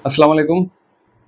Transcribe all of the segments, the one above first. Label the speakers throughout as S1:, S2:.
S1: अस्सलाम वालेकुम।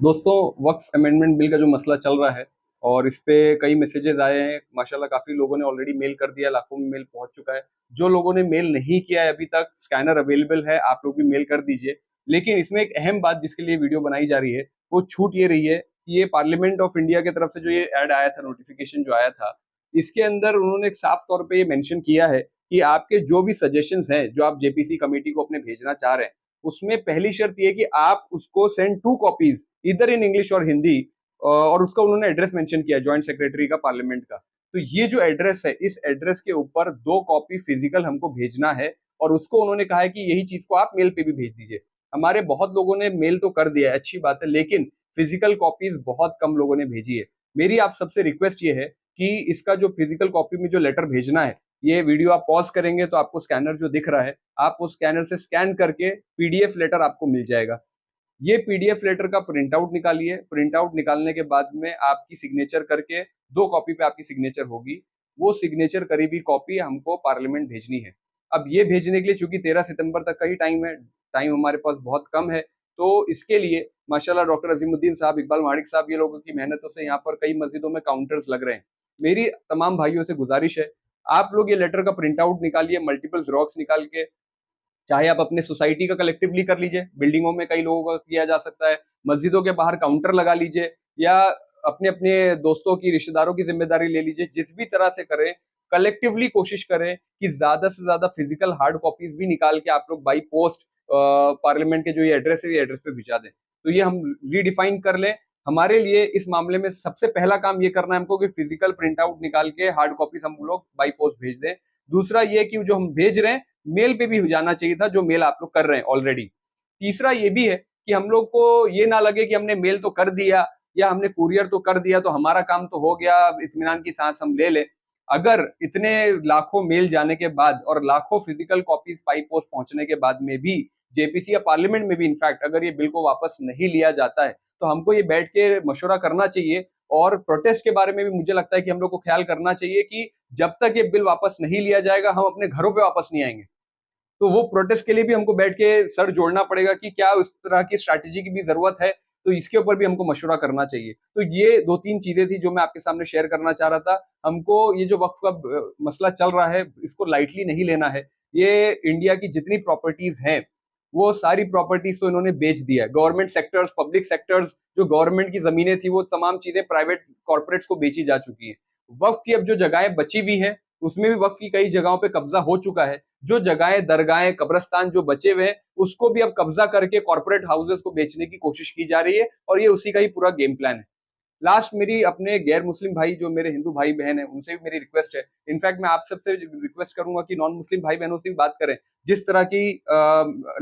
S1: दोस्तों, वक्फ अमेंडमेंट बिल का जो मसला चल रहा है और इस पे कई मैसेजेस आए हैं। माशाल्लाह काफ़ी लोगों ने ऑलरेडी मेल कर दिया, लाखों में मेल पहुँच चुका है। जो लोगों ने मेल नहीं किया है अभी तक, स्कैनर अवेलेबल है, आप लोग भी मेल कर दीजिए। लेकिन इसमें एक अहम बात जिसके लिए वीडियो बनाई जा रही है, वो छूट ये रही है कि ये पार्लियामेंट ऑफ इंडिया की तरफ से जो ये ऐड आया था, नोटिफ़िकेशन जो आया था, इसके अंदर उन्होंने एक साफ तौर पे ये मेंशन किया है कि आपके जो भी सजेशंस हैं, जो आप जेपीसी कमिटी को अपने भेजना चाह रहे हैं, उसमें पहली शर्त ये है कि आप उसको send 2 copies either in English और हिंदी, और उसका उन्होंने एड्रेस मेंशन किया जॉइंट सेक्रेटरी का पार्लियामेंट का। तो ये जो एड्रेस है, इस एड्रेस के ऊपर 2 कॉपी फिजिकल हमको भेजना है और उसको उन्होंने कहा है कि यही चीज़ को आप मेल पे भी भेज दीजिए। हमारे बहुत लोगों ने मेल तो कर दिया है, अच्छी बात है, लेकिन फिजिकल कॉपीज़ बहुत कम लोगों ने भेजी है। मेरी आप सबसे रिक्वेस्ट ये है कि इसका जो फिजिकल कॉपी में जो लेटर भेजना है, ये वीडियो आप पॉज़ करेंगे तो आपको स्कैनर जो दिख रहा है, आप उस स्कैनर से स्कैन करके पीडीएफ लेटर आपको मिल जाएगा। ये पीडीएफ लेटर का प्रिंट आउट निकालिए, प्रिंट आउट निकालने के बाद में आपकी सिग्नेचर करके 2 कॉपी पे आपकी सिग्नेचर होगी। वो सिग्नेचर करी हुई कॉपी हमको पार्लियामेंट भेजनी है। अब ये भेजने के लिए चूँकि 13 सितंबर तक का ही टाइम है, टाइम हमारे पास बहुत कम है, तो इसके लिए माशाल्लाह डॉक्टर अज़ीमुद्दीन साहब, इकबाल माणिक साहब, ये लोगों की मेहनतों से यहाँ पर कई मस्जिदों में काउंटर्स लग रहे हैं। मेरी तमाम भाइयों से गुज़ारिश है, आप लोग ये लेटर का प्रिंट आउट निकालिए, मल्टीपल ज़ेरॉक्स निकाल के, चाहे आप अपने सोसाइटी का कलेक्टिवली कर लीजिए, बिल्डिंगों में कई लोगों का किया जा सकता है, मस्जिदों के बाहर काउंटर लगा लीजिए या अपने-अपने दोस्तों की, रिश्तेदारों की ज़िम्मेदारी ले लीजिए, जिस भी तरह से करें, कलेक्टिवली कोशिश करें कि ज़्यादा से ज़्यादा फिज़िकल हार्ड कॉपीज़ भी निकाल के आप लोग बाय पोस्ट पार्लियामेंट के जो ये एड्रेस है, ये एड्रेस पे भिजा दें। तो ये हम रीडिफाइन कर लें, हमारे लिए इस मामले में सबसे पहला काम ये करना है हमको कि फिज़िकल प्रिंट आउट निकाल के हार्ड कॉपीज़ हम लोग बाय पोस्ट भेज दें। दूसरा ये कि जो हम भेज रहे हैं, मेल पे भी जाना चाहिए था, जो मेल आप लोग कर रहे हैं ऑलरेडी। तीसरा ये भी है कि हम लोग को ये ना लगे कि हमने मेल तो कर दिया या हमने कुरियर तो कर दिया तो हमारा काम तो हो गया, अब इत्मीनान की सांस हम ले लें। अगर इतने लाखों मेल जाने के बाद और लाखों फिजिकल कॉपीज बाई पोस्ट पहुंचने के बाद में भी जेपीसी या पार्लियामेंट में भी इनफैक्ट अगर ये बिल को वापस नहीं लिया जाता है, तो हमको ये बैठ के मशवरा करना चाहिए और प्रोटेस्ट के बारे में भी मुझे लगता है कि हम लोग को ख्याल करना चाहिए कि जब तक ये बिल वापस नहीं लिया जाएगा, हम अपने घरों पे वापस नहीं आएँगे। तो वो प्रोटेस्ट के लिए भी हमको बैठ के सर जोड़ना पड़ेगा कि क्या उस तरह की स्ट्रैटेजी की भी ज़रूरत है, तो इसके ऊपर भी हमको मशवरा करना चाहिए। तो ये 2-3 चीज़ें थी जो मैं आपके सामने शेयर करना चाह रहा था। हमको ये जो वक़्फ़ का मसला चल रहा है, इसको लाइटली नहीं लेना है। ये इंडिया की जितनी प्रॉपर्टीज़ हैं, वो सारी प्रॉपर्टीज़ तो इन्होंने बेच दिया है। गवर्नमेंट सेक्टर्स, पब्लिक सेक्टर्स, जो गवर्नमेंट की ज़मीनें थी, वो तमाम चीज़ें प्राइवेट कॉर्पोरेट्स को बेची जा चुकी हैं। वक़्फ़ की अब जो जगहें बची हुई हैं, उसमें भी वक़्फ़ की कई जगहों पे कब्ज़ा हो चुका है। जो जगहें, दरगाहें, कब्रिस्तान जो बचे हुए हैं, उसको भी अब कब्ज़ा करके कॉर्पोरेट हाउसेज़ को बेचने की कोशिश की जा रही है और ये उसी का ही पूरा गेम प्लान है। लास्ट मेरी अपने गैर मुस्लिम भाई जो मेरे हिंदू भाई-बहन हैं, उनसे भी मेरी रिक्वेस्ट है। इनफैक्ट मैं आप सबसे रिक्वेस्ट करूँगा कि नॉन मुस्लिम भाई-बहनों से भी बात करें। जिस तरह की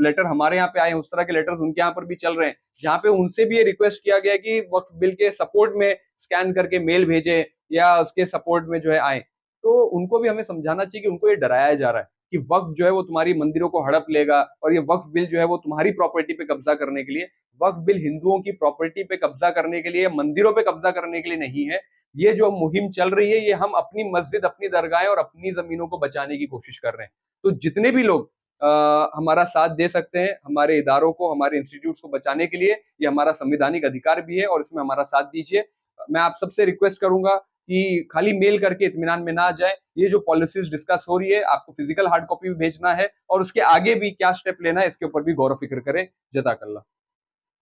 S1: लेटर हमारे यहाँ पे आए हैं, उस तरह के लेटर्स उनके यहाँ पर भी चल रहे हैं, जहाँ पे उनसे भी ये रिक्वेस्ट किया गया है कि वक़्फ़ बिल के सपोर्ट में स्कैन करके मेल भेजें या उसके सपोर्ट में जो है आएँ। तो उनको भी हमें समझाना चाहिए कि उनको ये डराया जा रहा है कि वक़्फ़ जो है वो तुम्हारी मंदिरों को हड़प लेगा और ये वक़्फ़ बिल जो है वो तुम्हारी प्रॉपर्टी पे कब्ज़ा करने के लिए, वक्फ बिल हिंदुओं की प्रॉपर्टी पे कब्जा करने के लिए, मंदिरों पे कब्जा करने के लिए नहीं है। ये जो मुहिम चल रही है, ये हम अपनी मस्जिद, अपनी दरगाहें और अपनी ज़मीनों को बचाने की कोशिश कर रहे हैं। तो जितने भी लोग हमारा साथ दे सकते हैं, हमारे इदारों को, हमारे इंस्टीट्यूट्स को बचाने के लिए, ये हमारा संवैधानिक अधिकार भी है और इसमें हमारा साथ दीजिए। मैं आप सबसे रिक्वेस्ट करूँगा कि खाली मेल करके इत्मीनान में ना जाएँ। ये जो पॉलिसीज़ डिस्कस हो रही है, आपको फिज़िकल हार्ड कॉपी भी भेजना है और उसके आगे भी क्या स्टेप लेना है, इसके ऊपर भी गौर-व-फ़िक्र करें। जज़ाकल्लाह।